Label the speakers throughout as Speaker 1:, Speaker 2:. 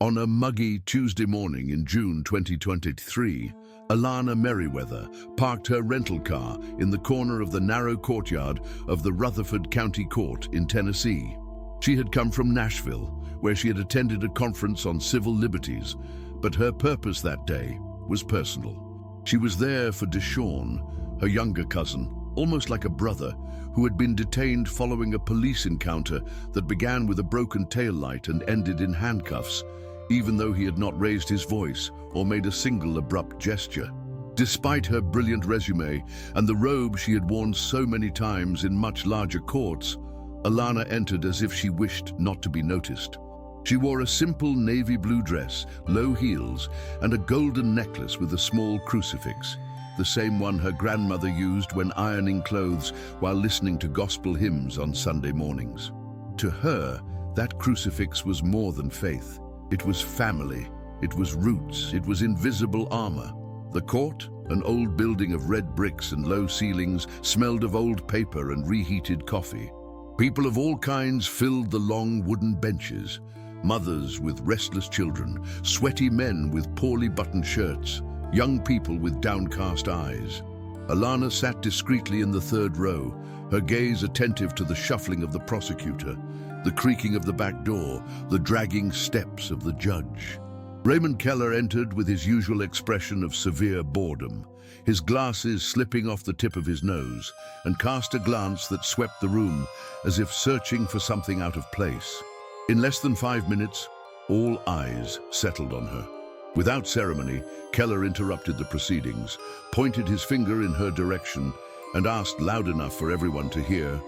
Speaker 1: On a muggy Tuesday morning in June 2023, Alana Merriweather parked her rental car in the corner of the narrow courtyard of the Rutherford County Court in Tennessee. She had come from Nashville, where she had attended a conference on civil liberties, but her purpose that day was personal. She was there for Deshawn, her younger cousin, almost like a brother, who had been detained following a police encounter that began with a broken taillight and ended in handcuffs, even though he had not raised his voice or made a single abrupt gesture. Despite her brilliant resume and the robe she had worn so many times in much larger courts, Alana entered as if she wished not to be noticed. She wore a simple navy blue dress, low heels, and a golden necklace with a small crucifix, the same one her grandmother used when ironing clothes while listening to gospel hymns on Sunday mornings. To her, that crucifix was more than faith. It was family, it was roots, it was invisible armor. The court, an old building of red bricks and low ceilings, smelled of old paper and reheated coffee. People of all kinds filled the long wooden benches, mothers with restless children, sweaty men with poorly buttoned shirts, young people with downcast eyes. Alana sat discreetly in the third row, her gaze attentive to the shuffling of the prosecutor, the creaking of the back door, the dragging steps of the judge. Raymond Keller entered with his usual expression of severe boredom, his glasses slipping off the tip of his nose, and cast a glance that swept the room as if searching for something out of place. In less than 5 minutes, all eyes settled on her. Without ceremony, Keller interrupted the proceedings, pointed his finger in her direction, and asked loud enough for everyone to hear,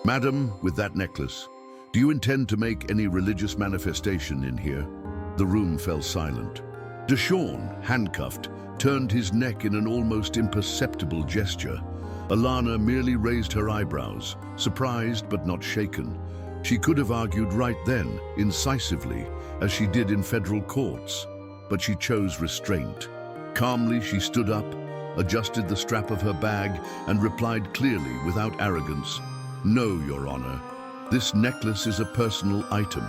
Speaker 1: "Madam, with that necklace, do you intend to make any religious manifestation in here?" The room fell silent. Deshawn, handcuffed, turned his neck in an almost imperceptible gesture. Alana merely raised her eyebrows, surprised but not shaken. She could have argued right then, incisively, as she did in federal courts, but she chose restraint. Calmly, she stood up, adjusted the strap of her bag, and replied clearly, without arrogance, "No, Your Honor. This necklace is a personal item.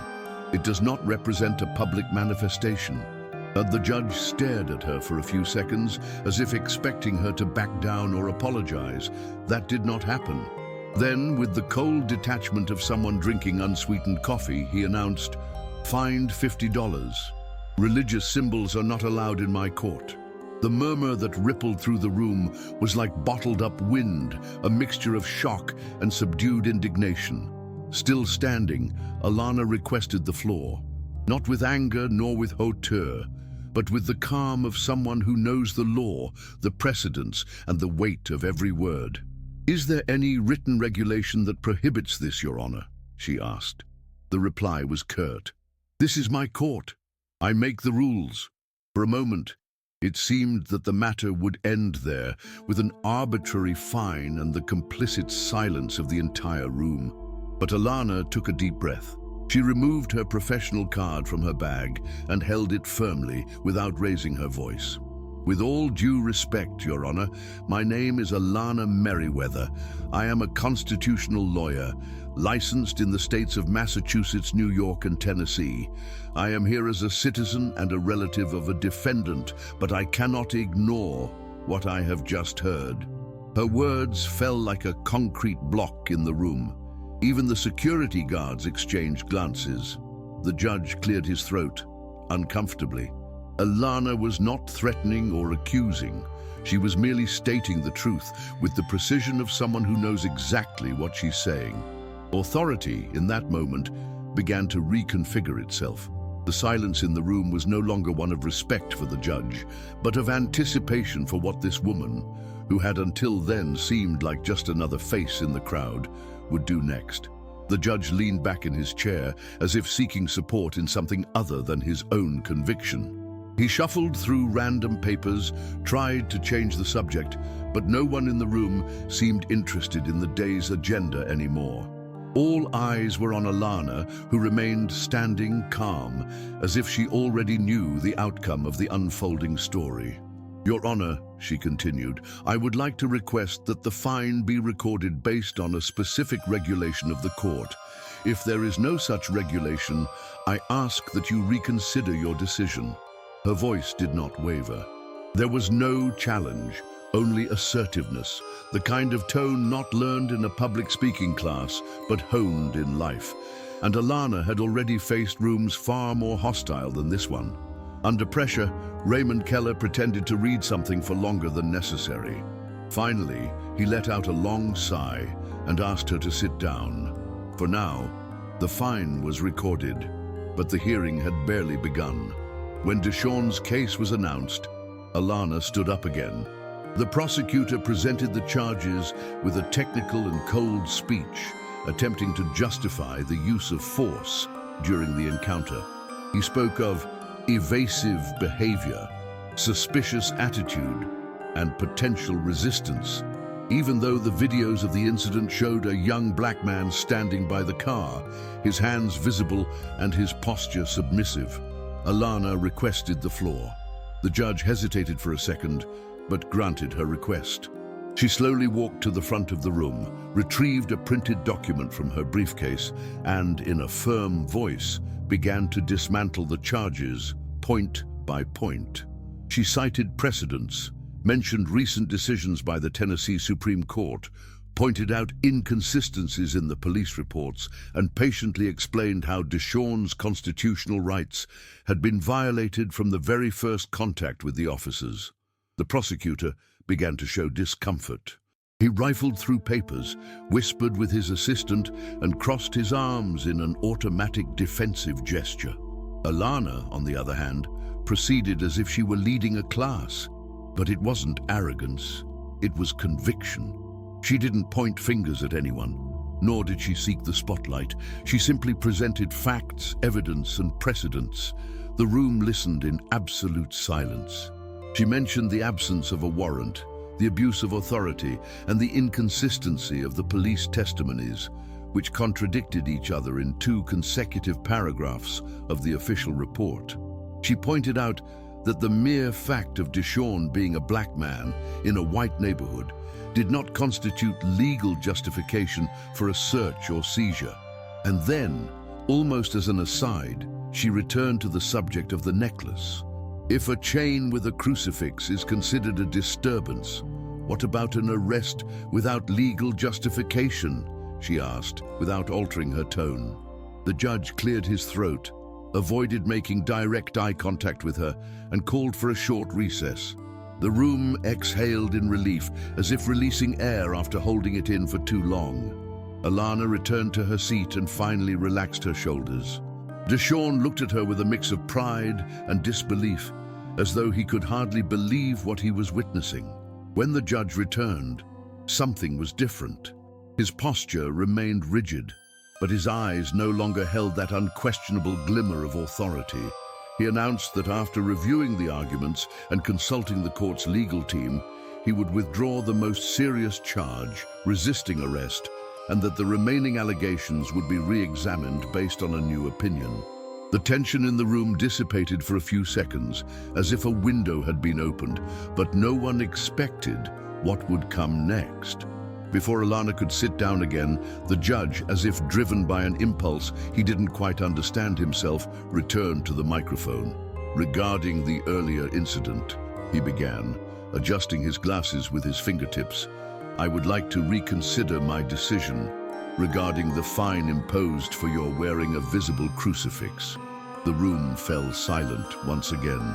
Speaker 1: It does not represent a public manifestation." The judge stared at her for a few seconds, as if expecting her to back down or apologize. That did not happen. Then, with the cold detachment of someone drinking unsweetened coffee, he announced, "Fined $50. Religious symbols are not allowed in my court." The murmur that rippled through the room was like bottled-up wind, a mixture of shock and subdued indignation. Still standing, Alana requested the floor, not with anger nor with hauteur, but with the calm of someone who knows the law, the precedents, and the weight of every word. "Is there any written regulation that prohibits this, Your Honor?" she asked. The reply was curt. "This is my court. I make the rules." For a moment, it seemed that the matter would end there, with an arbitrary fine and the complicit silence of the entire room. But Alana took a deep breath. She removed her professional card from her bag and held it firmly without raising her voice. "With all due respect, Your Honor, my name is Alana Merriweather. I am a constitutional lawyer, licensed in the states of Massachusetts, New York, and Tennessee. I am here as a citizen and a relative of a defendant, but I cannot ignore what I have just heard." Her words fell like a concrete block in the room. Even the security guards exchanged glances. The judge cleared his throat, uncomfortably. Alana was not threatening or accusing. She was merely stating the truth with the precision of someone who knows exactly what she's saying. Authority, in that moment, began to reconfigure itself. The silence in the room was no longer one of respect for the judge, but of anticipation for what this woman, who had until then seemed like just another face in the crowd, would do next. The judge leaned back in his chair, as if seeking support in something other than his own conviction. He shuffled through random papers, tried to change the subject, but no one in the room seemed interested in the day's agenda anymore. All eyes were on Alana, who remained standing calm, as if she already knew the outcome of the unfolding story. "Your Honor," she continued, "I would like to request that the fine be recorded based on a specific regulation of the court. If there is no such regulation, I ask that you reconsider your decision." Her voice did not waver. There was no challenge, only assertiveness, the kind of tone not learned in a public speaking class, but honed in life. And Alana had already faced rooms far more hostile than this one. Under pressure, Raymond Keller pretended to read something for longer than necessary. Finally, he let out a long sigh and asked her to sit down. For now, the fine was recorded, but the hearing had barely begun. When Deshawn's case was announced, Alana stood up again. The prosecutor presented the charges with a technical and cold speech, attempting to justify the use of force during the encounter. He spoke of evasive behavior, suspicious attitude, and potential resistance, even though the videos of the incident showed a young black man standing by the car, his hands visible and his posture submissive. Alana requested the floor. The judge hesitated for a second, but granted her request. She slowly walked to the front of the room, retrieved a printed document from her briefcase, and, in a firm voice, began to dismantle the charges, point by point. She cited precedents, mentioned recent decisions by the Tennessee Supreme Court, pointed out inconsistencies in the police reports, and patiently explained how Deshawn's constitutional rights had been violated from the very first contact with the officers. The prosecutor began to show discomfort. He rifled through papers, whispered with his assistant, and crossed his arms in an automatic defensive gesture. Alana, on the other hand, proceeded as if she were leading a class. But it wasn't arrogance, it was conviction. She didn't point fingers at anyone, nor did she seek the spotlight. She simply presented facts, evidence, and precedents. The room listened in absolute silence. She mentioned the absence of a warrant, the abuse of authority, and the inconsistency of the police testimonies, which contradicted each other in 2 consecutive paragraphs of the official report. She pointed out that the mere fact of Deshawn being a black man in a white neighborhood did not constitute legal justification for a search or seizure. And then, almost as an aside, she returned to the subject of the necklace. If a chain with a crucifix is considered a disturbance, what about an arrest without legal justification? She asked, without altering her tone. The judge cleared his throat, avoided making direct eye contact with her, and called for a short recess. The room exhaled in relief, as if releasing air after holding it in for too long. Alana returned to her seat and finally relaxed her shoulders. Deshawn looked at her with a mix of pride and disbelief, as though he could hardly believe what he was witnessing. When the judge returned, something was different. His posture remained rigid, but his eyes no longer held that unquestionable glimmer of authority. He announced that after reviewing the arguments and consulting the court's legal team, he would withdraw the most serious charge, resisting arrest, and that the remaining allegations would be re-examined based on a new opinion. The tension in the room dissipated for a few seconds, as if a window had been opened, but no one expected what would come next. Before Alana could sit down again, the judge, as if driven by an impulse he didn't quite understand himself, returned to the microphone. "Regarding the earlier incident," he began, adjusting his glasses with his fingertips, "I would like to reconsider my decision regarding the fine imposed for your wearing a visible crucifix." The room fell silent once again.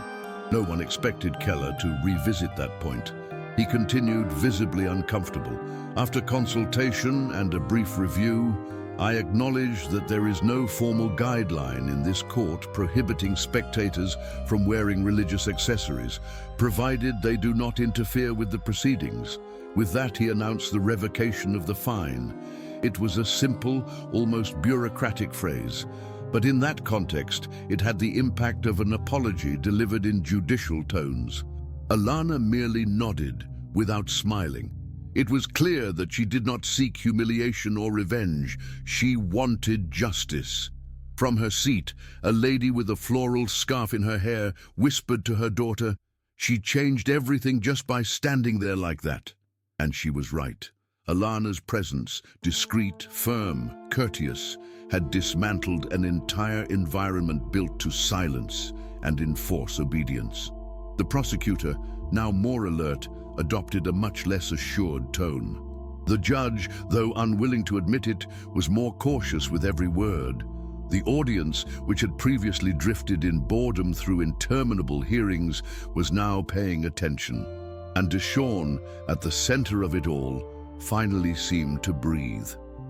Speaker 1: No one expected Keller to revisit that point. He continued, visibly uncomfortable. "After consultation and a brief review, I acknowledge that there is no formal guideline in this court prohibiting spectators from wearing religious accessories, provided they do not interfere with the proceedings." With that, he announced the revocation of the fine. It was a simple, almost bureaucratic phrase, but in that context, it had the impact of an apology delivered in judicial tones. Alana merely nodded, without smiling. It was clear that she did not seek humiliation or revenge. She wanted justice. From her seat, a lady with a floral scarf in her hair whispered to her daughter, "She changed everything just by standing there like that." And she was right. Alana's presence, discreet, firm, courteous, had dismantled an entire environment built to silence and enforce obedience. The prosecutor, now more alert, adopted a much less assured tone. The judge, though unwilling to admit it, was more cautious with every word. The audience, which had previously drifted in boredom through interminable hearings, was now paying attention. And Deshawn, at the center of it all, finally seemed to breathe.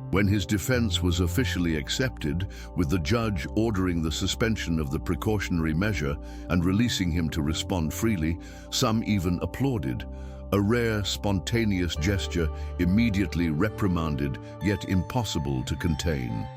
Speaker 1: When his defense was officially accepted, with the judge ordering the suspension of the precautionary measure and releasing him to respond freely, some even applauded. A rare, spontaneous gesture immediately reprimanded, yet impossible to contain.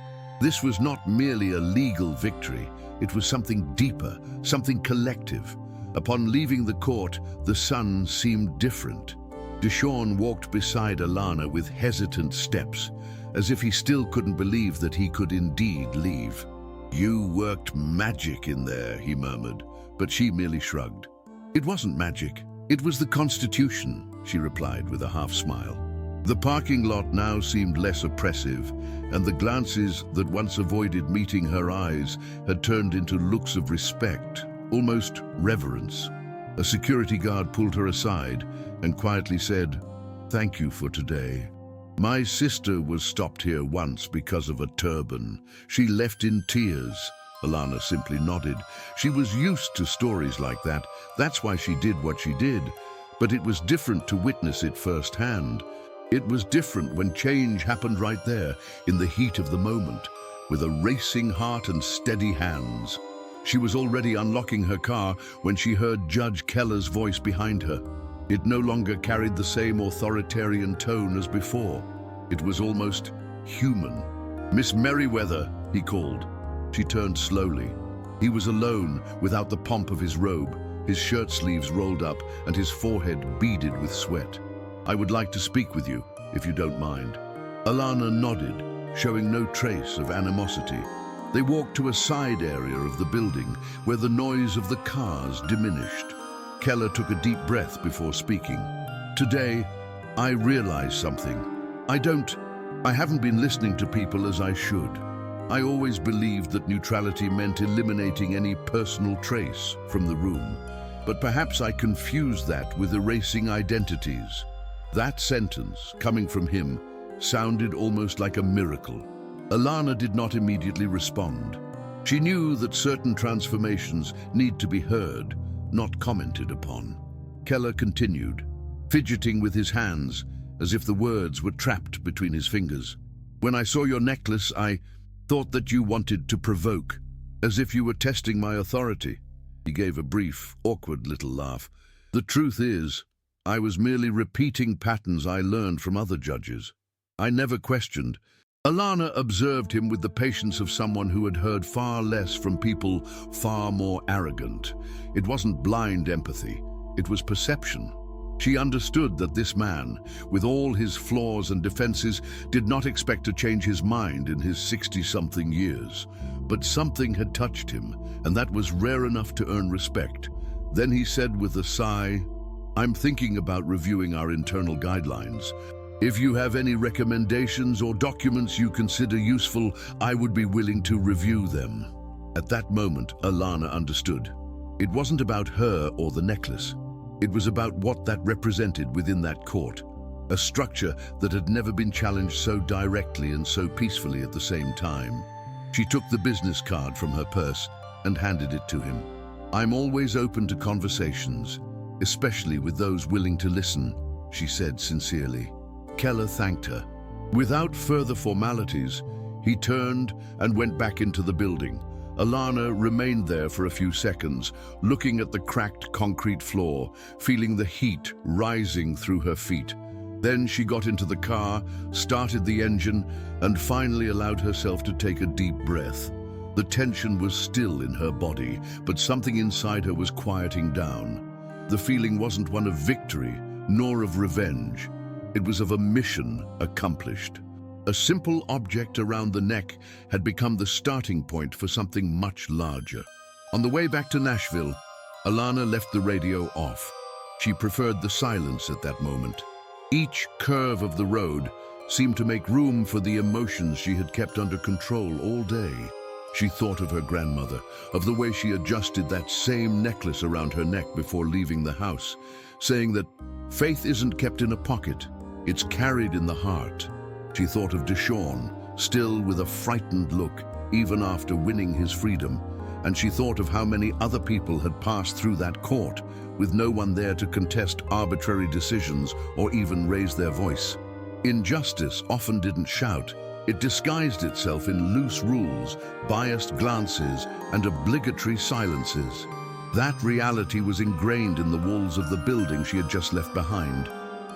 Speaker 1: This was not merely a legal victory, it was something deeper, something collective. Upon leaving the court, the sun seemed different. Deshawn walked beside Alana with hesitant steps, as if he still couldn't believe that he could indeed leave. "You worked magic in there," he murmured, but she merely shrugged. "It wasn't magic, it was the Constitution," she replied with a half-smile. The parking lot now seemed less oppressive, and the glances that once avoided meeting her eyes had turned into looks of respect, almost reverence. A security guard pulled her aside and quietly said, "Thank you for today. My sister was stopped here once because of a turban. She left in tears." Alana simply nodded. She was used to stories like that. That's why she did what she did. But it was different to witness it firsthand. It was different when change happened right there, in the heat of the moment, with a racing heart and steady hands. She was already unlocking her car when she heard Judge Keller's voice behind her. It no longer carried the same authoritarian tone as before. It was almost human. "Miss Merriweather," he called. She turned slowly. He was alone, without the pomp of his robe, his shirt sleeves rolled up and his forehead beaded with sweat. "I would like to speak with you, if you don't mind." Alana nodded, showing no trace of animosity. They walked to a side area of the building, where the noise of the cars diminished. Keller took a deep breath before speaking. "Today, I realized something. I haven't been listening to people as I should. I always believed that neutrality meant eliminating any personal trace from the room. But perhaps I confused that with erasing identities." That sentence, coming from him, sounded almost like a miracle. Alana did not immediately respond. She knew that certain transformations need to be heard, not commented upon. Keller continued, fidgeting with his hands, as if the words were trapped between his fingers. "When I saw your necklace, I thought that you wanted to provoke, as if you were testing my authority." He gave a brief, awkward little laugh. "The truth is, I was merely repeating patterns I learned from other judges. I never questioned." Alana observed him with the patience of someone who had heard far less from people far more arrogant. It wasn't blind empathy, it was perception. She understood that this man, with all his flaws and defenses, did not expect to change his mind in his 60-something years. But something had touched him, and that was rare enough to earn respect. Then he said with a sigh, "I'm thinking about reviewing our internal guidelines. If you have any recommendations or documents you consider useful, I would be willing to review them." At that moment, Alana understood. It wasn't about her or the necklace. It was about what that represented within that court, a structure that had never been challenged so directly and so peacefully at the same time. She took the business card from her purse and handed it to him. "I'm always open to conversations, especially with those willing to listen," she said sincerely. Keller thanked her. Without further formalities, he turned and went back into the building. Alana remained there for a few seconds, looking at the cracked concrete floor, feeling the heat rising through her feet. Then she got into the car, started the engine, and finally allowed herself to take a deep breath. The tension was still in her body, but something inside her was quieting down. The feeling wasn't one of victory, nor of revenge. It was of a mission accomplished. A simple object around the neck had become the starting point for something much larger. On the way back to Nashville, Alana left the radio off. She preferred the silence at that moment. Each curve of the road seemed to make room for the emotions she had kept under control all day. She thought of her grandmother, of the way she adjusted that same necklace around her neck before leaving the house, saying that faith isn't kept in a pocket, it's carried in the heart. She thought of Deshawn, still with a frightened look, even after winning his freedom, and she thought of how many other people had passed through that court, with no one there to contest arbitrary decisions or even raise their voice. Injustice often didn't shout. It disguised itself in loose rules, biased glances, and obligatory silences. That reality was ingrained in the walls of the building she had just left behind.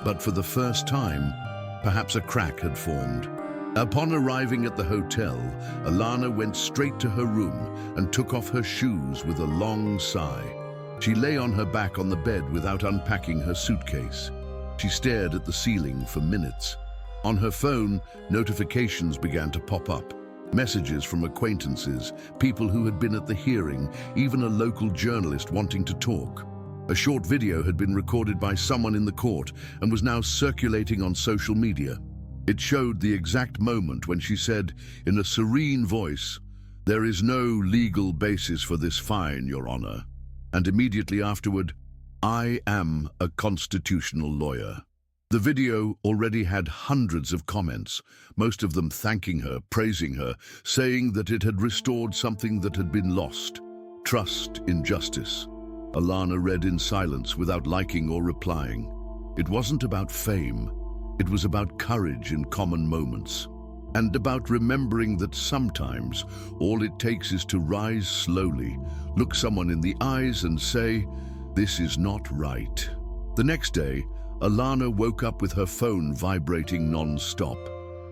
Speaker 1: But for the first time, perhaps a crack had formed. Upon arriving at the hotel, Alana went straight to her room and took off her shoes with a long sigh. She lay on her back on the bed without unpacking her suitcase. She stared at the ceiling for minutes. On her phone, notifications began to pop up. Messages from acquaintances, people who had been at the hearing, even a local journalist wanting to talk. A short video had been recorded by someone in the court and was now circulating on social media. It showed the exact moment when she said, in a serene voice, "There is no legal basis for this fine, Your Honor." And immediately afterward, "I am a constitutional lawyer." The video already had hundreds of comments, most of them thanking her, praising her, saying that it had restored something that had been lost, trust in justice. Alana read in silence without liking or replying. It wasn't about fame. It was about courage in common moments, and about remembering that sometimes all it takes is to rise slowly, look someone in the eyes and say, "This is not right." The next day, Alana woke up with her phone vibrating non-stop.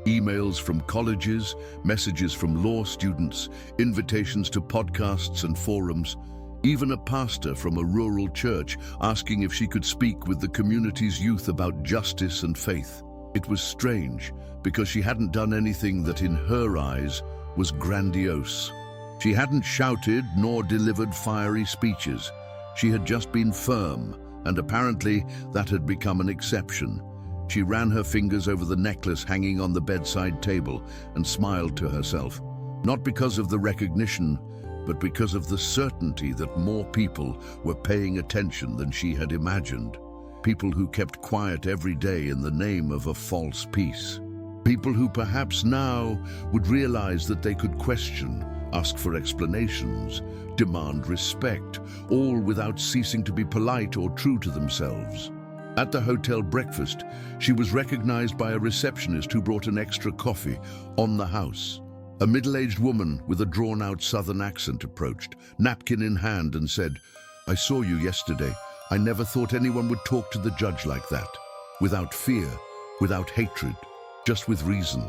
Speaker 1: Emails from colleges, messages from law students, invitations to podcasts and forums, even a pastor from a rural church asking if she could speak with the community's youth about justice and faith. It was strange, because she hadn't done anything that in her eyes was grandiose. She hadn't shouted nor delivered fiery speeches. She had just been firm, and apparently that had become an exception. She ran her fingers over the necklace hanging on the bedside table and smiled to herself, not because of the recognition, but because of the certainty that more people were paying attention than she had imagined. People who kept quiet every day in the name of a false peace. People who perhaps now would realize that they could question, ask for explanations, demand respect, all without ceasing to be polite or true to themselves. At the hotel breakfast, she was recognized by a receptionist who brought an extra coffee on the house. A middle-aged woman with a drawn-out southern accent approached, napkin in hand, and said, "I saw you yesterday. I never thought anyone would talk to the judge like that. Without fear, without hatred, just with reason."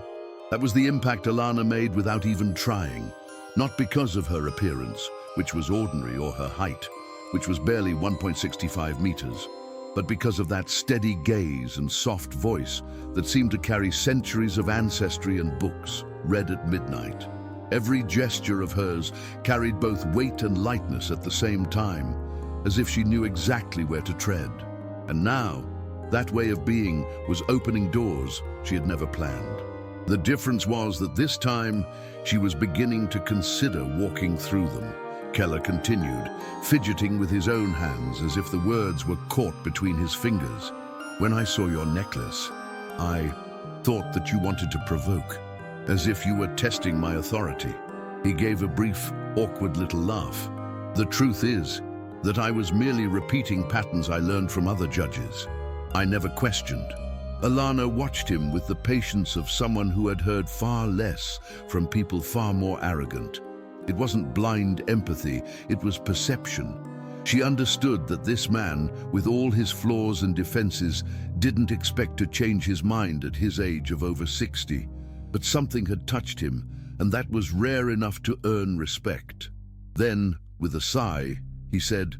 Speaker 1: That was the impact Alana made without even trying. Not because of her appearance, which was ordinary, or her height, which was barely 1.65 meters, but because of that steady gaze and soft voice that seemed to carry centuries of ancestry and books, read at midnight. Every gesture of hers carried both weight and lightness at the same time, as if she knew exactly where to tread. And now, that way of being was opening doors she had never planned. The difference was that this time, she was beginning to consider walking through them. Keller continued, fidgeting with his own hands as if the words were caught between his fingers. "When I saw your necklace, I thought that you wanted to provoke, as if you were testing my authority." He gave a brief, awkward little laugh. "The truth is that I was merely repeating patterns I learned from other judges. I never questioned." Alana watched him with the patience of someone who had heard far less from people far more arrogant. It wasn't blind empathy, it was perception. She understood that this man, with all his flaws and defenses, didn't expect to change his mind at his age of over 60. But something had touched him, and that was rare enough to earn respect. Then, with a sigh, he said,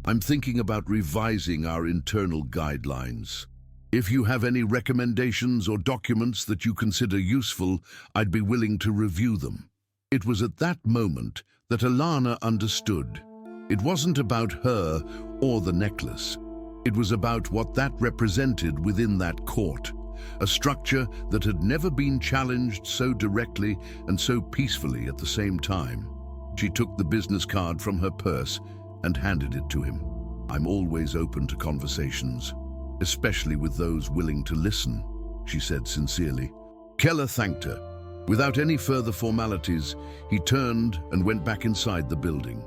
Speaker 1: "I'm thinking about revising our internal guidelines. If you have any recommendations or documents that you consider useful, I'd be willing to review them." It was at that moment that Alana understood. It wasn't about her or the necklace. It was about what that represented within that court, a structure that had never been challenged so directly and so peacefully at the same time. She took the business card from her purse and handed it to him. "I'm always open to conversations, especially with those willing to listen," she said sincerely. Keller thanked her. Without any further formalities, he turned and went back inside the building.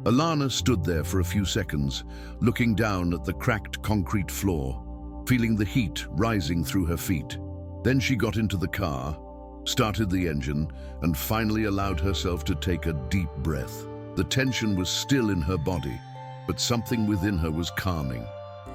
Speaker 1: Alana stood there for a few seconds, looking down at the cracked concrete floor, feeling the heat rising through her feet. Then she got into the car, started the engine, and finally allowed herself to take a deep breath. The tension was still in her body, but something within her was calming.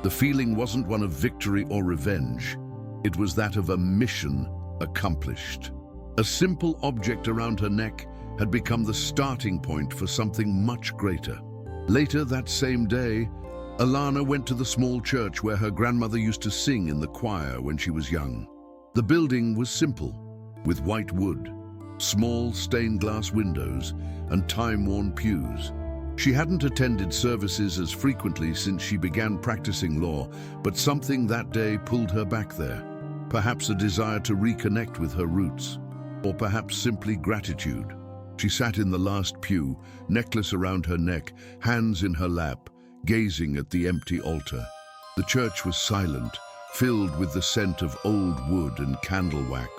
Speaker 1: The feeling wasn't one of victory or revenge. It was that of a mission accomplished. A simple object around her neck had become the starting point for something much greater. Later that same day, Alana went to the small church where her grandmother used to sing in the choir when she was young. The building was simple, with white wood, small stained glass windows, and time-worn pews. She hadn't attended services as frequently since she began practicing law, but something that day pulled her back there. Perhaps a desire to reconnect with her roots, or perhaps simply gratitude. She sat in the last pew, necklace around her neck, hands in her lap, gazing at the empty altar. The church was silent, filled with the scent of old wood and candle wax.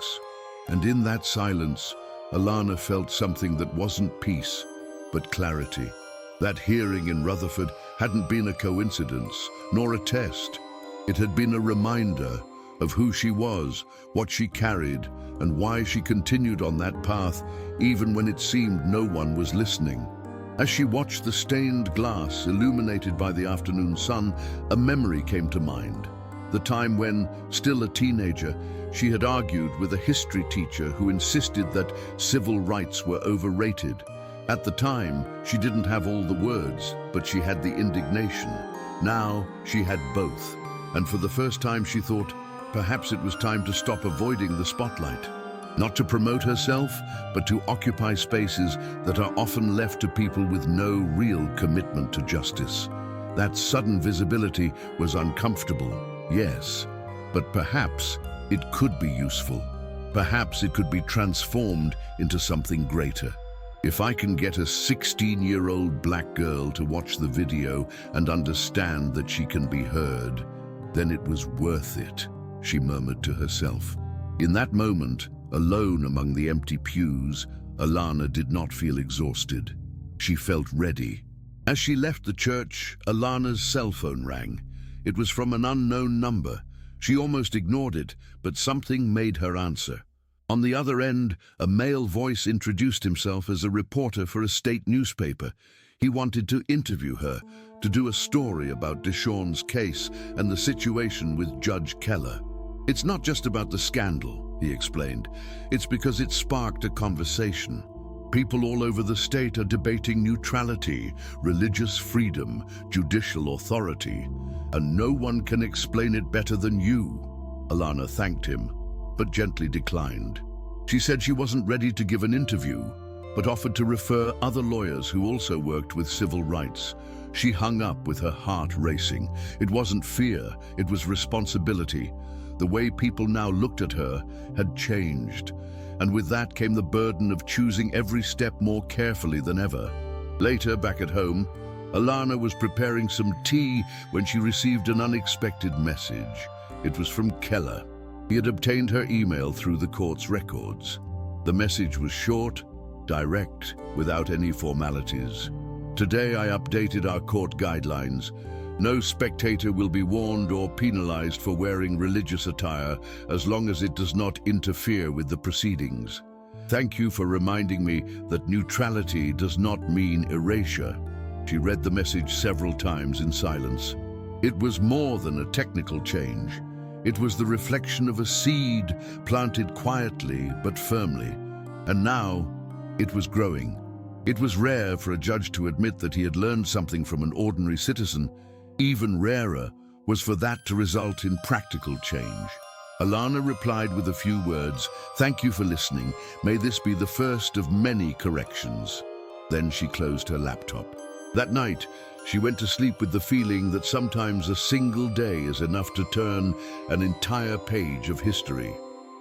Speaker 1: And in that silence, Alana felt something that wasn't peace, but clarity. That hearing in Rutherford hadn't been a coincidence, nor a test. It had been a reminder of who she was, what she carried, and why she continued on that path, even when it seemed no one was listening. As she watched the stained glass illuminated by the afternoon sun, a memory came to mind. The time when, still a teenager, she had argued with a history teacher who insisted that civil rights were overrated. At the time, she didn't have all the words, but she had the indignation. Now, she had both. And for the first time, she thought, perhaps it was time to stop avoiding the spotlight. Not to promote herself, but to occupy spaces that are often left to people with no real commitment to justice. That sudden visibility was uncomfortable, yes, but perhaps it could be useful. Perhaps it could be transformed into something greater. If I can get a 16-year-old black girl to watch the video and understand that she can be heard, then it was worth it, she murmured to herself. In that moment, alone among the empty pews, Alana did not feel exhausted. She felt ready. As she left the church, Alana's cell phone rang. It was from an unknown number. She almost ignored it, but something made her answer. On the other end, a male voice introduced himself as a reporter for a state newspaper. He wanted to interview her, to do a story about Deshawn's case and the situation with Judge Keller. "It's not just about the scandal," he explained. "It's because it sparked a conversation. People all over the state are debating neutrality, religious freedom, judicial authority, and no one can explain it better than you." Alana thanked him, but gently declined. She said she wasn't ready to give an interview, but offered to refer other lawyers who also worked with civil rights. She hung up with her heart racing. It wasn't fear, it was responsibility. The way people now looked at her had changed, and with that came the burden of choosing every step more carefully than ever. Later, back at home, Alana was preparing some tea when she received an unexpected message. It was from Keller. He had obtained her email through the court's records. The message was short, direct, without any formalities. "Today I updated our court guidelines. No spectator will be warned or penalized for wearing religious attire as long as it does not interfere with the proceedings. Thank you for reminding me that neutrality does not mean erasure." She read the message several times in silence. It was more than a technical change. It was the reflection of a seed planted quietly but firmly. And now, it was growing. It was rare for a judge to admit that he had learned something from an ordinary citizen. Even rarer was for that to result in practical change. Alana replied with a few words, "Thank you for listening. May this be the first of many corrections." Then she closed her laptop. That night, She went to sleep with the feeling that sometimes a single day is enough to turn an entire page of history.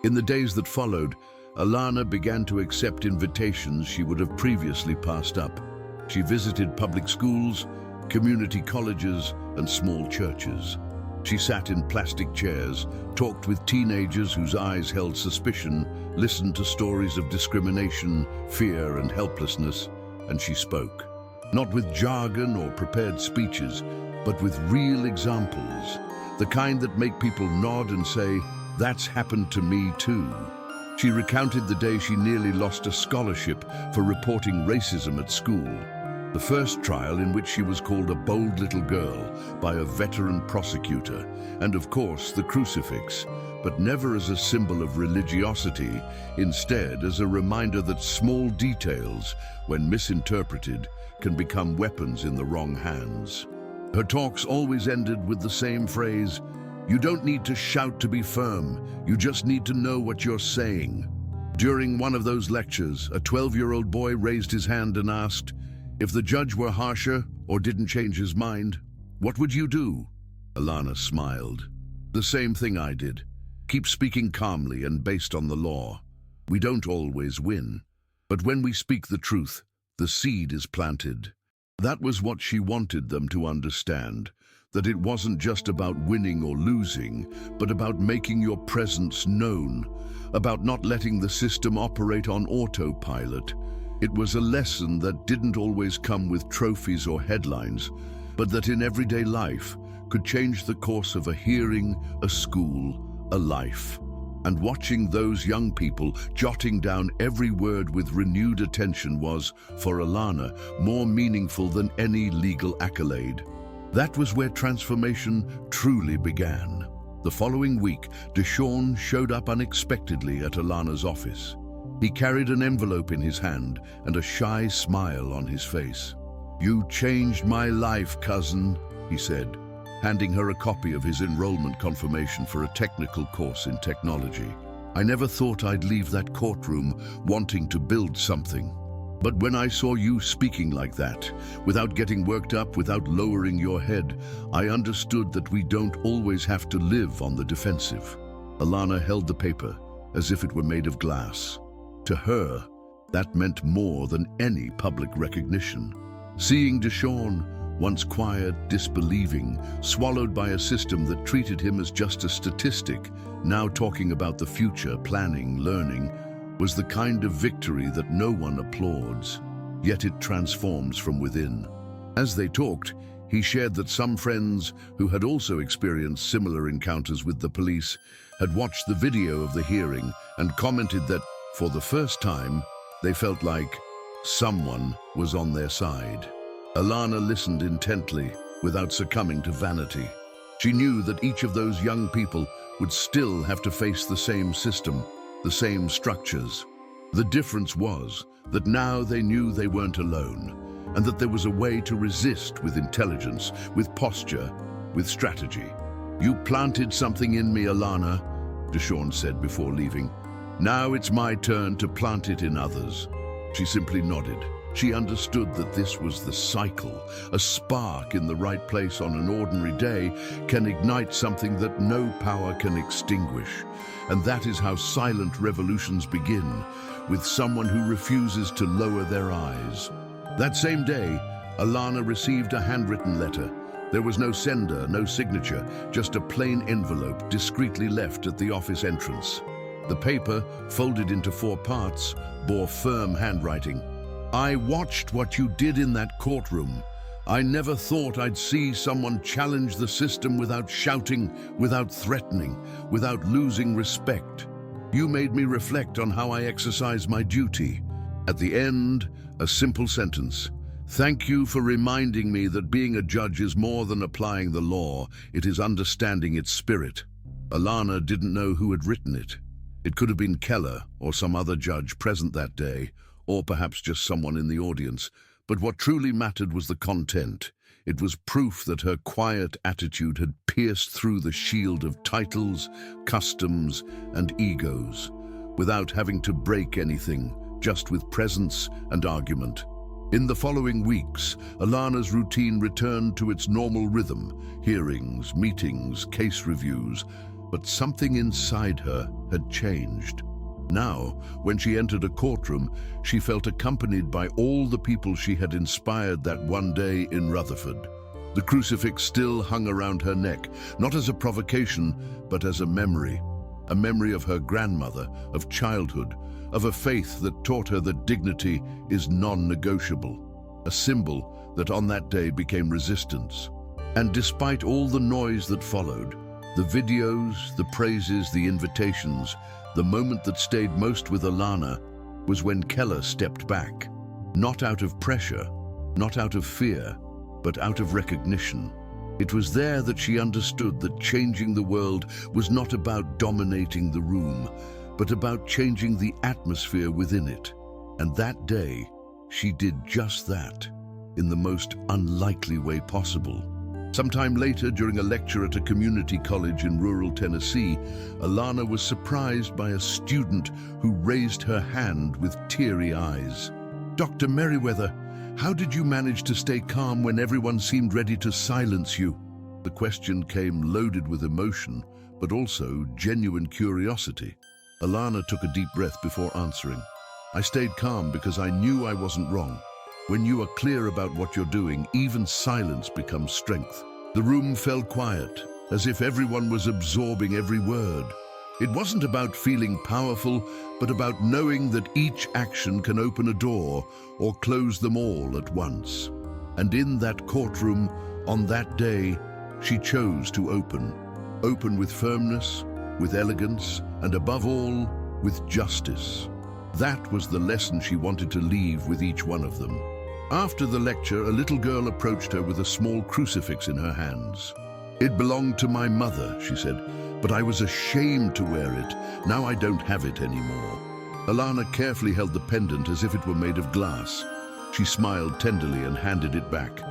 Speaker 1: In the days that followed, Alana began to accept invitations she would have previously passed up. She visited public schools, community colleges, and small churches. She sat in plastic chairs, talked with teenagers whose eyes held suspicion, listened to stories of discrimination, fear, and helplessness, and she spoke. Not with jargon or prepared speeches, but with real examples, the kind that make people nod and say, "That's happened to me too." She recounted the day she nearly lost a scholarship for reporting racism at school, the first trial in which she was called a bold little girl by a veteran prosecutor, and of course the crucifix, but never as a symbol of religiosity, instead as a reminder that small details, when misinterpreted, can become weapons in the wrong hands. Her talks always ended with the same phrase, "You don't need to shout to be firm, you just need to know what you're saying." During one of those lectures, a 12-year-old boy raised his hand and asked, "If the judge were harsher or didn't change his mind, what would you do?" Alana smiled. "The same thing I did. Keep speaking calmly and based on the law. We don't always win, but when we speak the truth, the seed is planted." That was what she wanted them to understand, that it wasn't just about winning or losing, but about making your presence known, about not letting the system operate on autopilot. It was a lesson that didn't always come with trophies or headlines, but that in everyday life could change the course of a hearing, a school, a life. And watching those young people jotting down every word with renewed attention was, for Alana, more meaningful than any legal accolade. That was where transformation truly began. The following week, Deshawn showed up unexpectedly at Alana's office. He carried an envelope in his hand and a shy smile on his face. "You changed my life, cousin," he said, handing her a copy of his enrollment confirmation for a technical course in technology. "I never thought I'd leave that courtroom wanting to build something. But when I saw you speaking like that, without getting worked up, without lowering your head, I understood that we don't always have to live on the defensive." Alana held the paper as if it were made of glass. To her, that meant more than any public recognition. Seeing Deshawn, once quiet, disbelieving, swallowed by a system that treated him as just a statistic, now talking about the future, planning, learning, was the kind of victory that no one applauds, yet it transforms from within. As they talked, he shared that some friends who had also experienced similar encounters with the police had watched the video of the hearing and commented that, for the first time, they felt like someone was on their side. Alana listened intently, without succumbing to vanity. She knew that each of those young people would still have to face the same system, the same structures. The difference was that now they knew they weren't alone, and that there was a way to resist with intelligence, with posture, with strategy. "You planted something in me, Alana," Deshawn said before leaving. "Now it's my turn to plant it in others." She simply nodded. She understood that this was the cycle. A spark in the right place on an ordinary day can ignite something that no power can extinguish. And that is how silent revolutions begin, with someone who refuses to lower their eyes. That same day, Alana received a handwritten letter. There was no sender, no signature, just a plain envelope discreetly left at the office entrance. The paper, folded into 4 parts, bore firm handwriting. "I watched what you did in that courtroom. I never thought I'd see someone challenge the system without shouting, without threatening, without losing respect. You made me reflect on how I exercise my duty." At the end, a simple sentence. "Thank you for reminding me that being a judge is more than applying the law, it is understanding its spirit." Alana didn't know who had written it. It could have been Keller or some other judge present that day, or perhaps just someone in the audience. But what truly mattered was the content. It was proof that her quiet attitude had pierced through the shield of titles, customs, and egos, without having to break anything, just with presence and argument. In the following weeks, Alana's routine returned to its normal rhythm: hearings, meetings, case reviews. But something inside her had changed. Now, when she entered a courtroom, she felt accompanied by all the people she had inspired that one day in Rutherford. The crucifix still hung around her neck, not as a provocation, but as a memory of her grandmother, of childhood, of a faith that taught her that dignity is non-negotiable, a symbol that on that day became resistance. And despite all the noise that followed, the videos, the praises, the invitations, the moment that stayed most with Alana was when Keller stepped back. Not out of pressure, not out of fear, but out of recognition. It was there that she understood that changing the world was not about dominating the room, but about changing the atmosphere within it. And that day, she did just that, in the most unlikely way possible. Sometime later, during a lecture at a community college in rural Tennessee, Alana was surprised by a student who raised her hand with teary eyes. "Dr. Merriweather, how did you manage to stay calm when everyone seemed ready to silence you?" The question came loaded with emotion, but also genuine curiosity. Alana took a deep breath before answering. "I stayed calm because I knew I wasn't wrong. When you are clear about what you're doing, even silence becomes strength." The room fell quiet, as if everyone was absorbing every word. It wasn't about feeling powerful, but about knowing that each action can open a door or close them all at once. And in that courtroom, on that day, she chose to open. Open with firmness, with elegance, and above all, with justice. That was the lesson she wanted to leave with each one of them. After the lecture, a little girl approached her with a small crucifix in her hands. "It belonged to my mother," she said, "but I was ashamed to wear it. Now I don't have it anymore." Alana carefully held the pendant as if it were made of glass. She smiled tenderly and handed it back.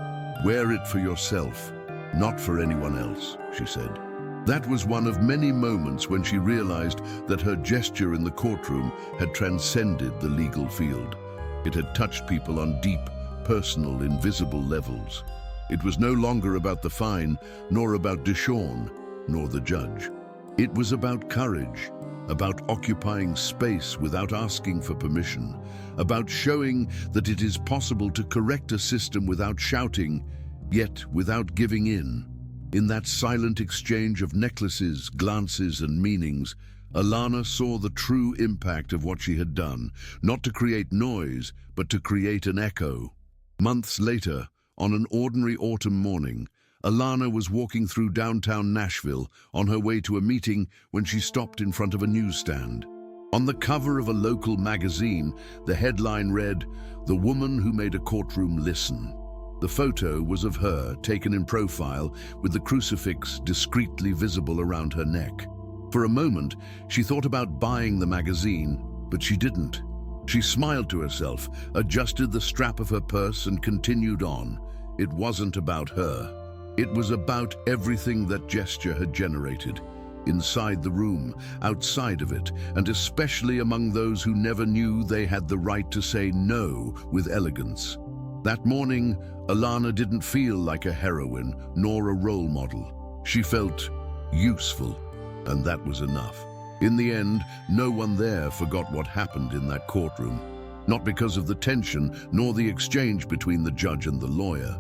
Speaker 1: "Wear it for yourself, not for anyone else," she said. That was one of many moments when she realized that her gesture in the courtroom had transcended the legal field. It had touched people on deep, personal, invisible levels. It was no longer about the fine, nor about Deshawn, nor the judge. It was about courage, about occupying space without asking for permission, about showing that it is possible to correct a system without shouting, yet without giving in. In that silent exchange of necklaces, glances, and meanings, Alana saw the true impact of what she had done, not to create noise, but to create an echo. Months later, on an ordinary autumn morning, Alana was walking through downtown Nashville on her way to a meeting when she stopped in front of a newsstand. On the cover of a local magazine, the headline read, "The Woman Who Made a Courtroom Listen." The photo was of her, taken in profile, with the crucifix discreetly visible around her neck. For a moment, she thought about buying the magazine, but she didn't. She smiled to herself, adjusted the strap of her purse, and continued on. It wasn't about her. It was about everything that gesture had generated. Inside the room, outside of it, and especially among those who never knew they had the right to say no with elegance. That morning, Alana didn't feel like a heroine nor a role model. She felt useful, and that was enough. In the end, no one there forgot what happened in that courtroom. Not because of the tension nor the exchange between the judge and the lawyer,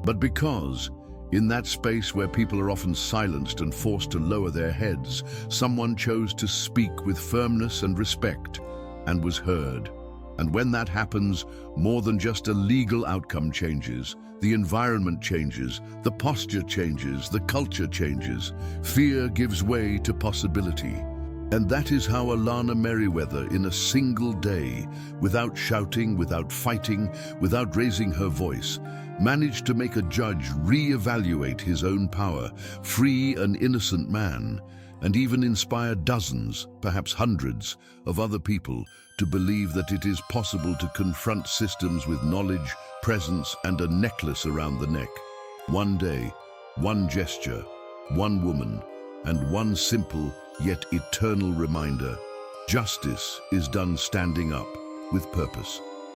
Speaker 1: but because, in that space where people are often silenced and forced to lower their heads, someone chose to speak with firmness and respect, and was heard. And when that happens, more than just a legal outcome changes. The environment changes, the posture changes, the culture changes. Fear gives way to possibility. And that is how Alana Merriweather, in a single day, without shouting, without fighting, without raising her voice, managed to make a judge re-evaluate his own power, free an innocent man, and even inspire dozens, perhaps hundreds, of other people to believe that it is possible to confront systems with knowledge, presence, and a necklace around the neck. One day, one gesture, one woman, and one simple yet eternal reminder: justice is done standing up with purpose.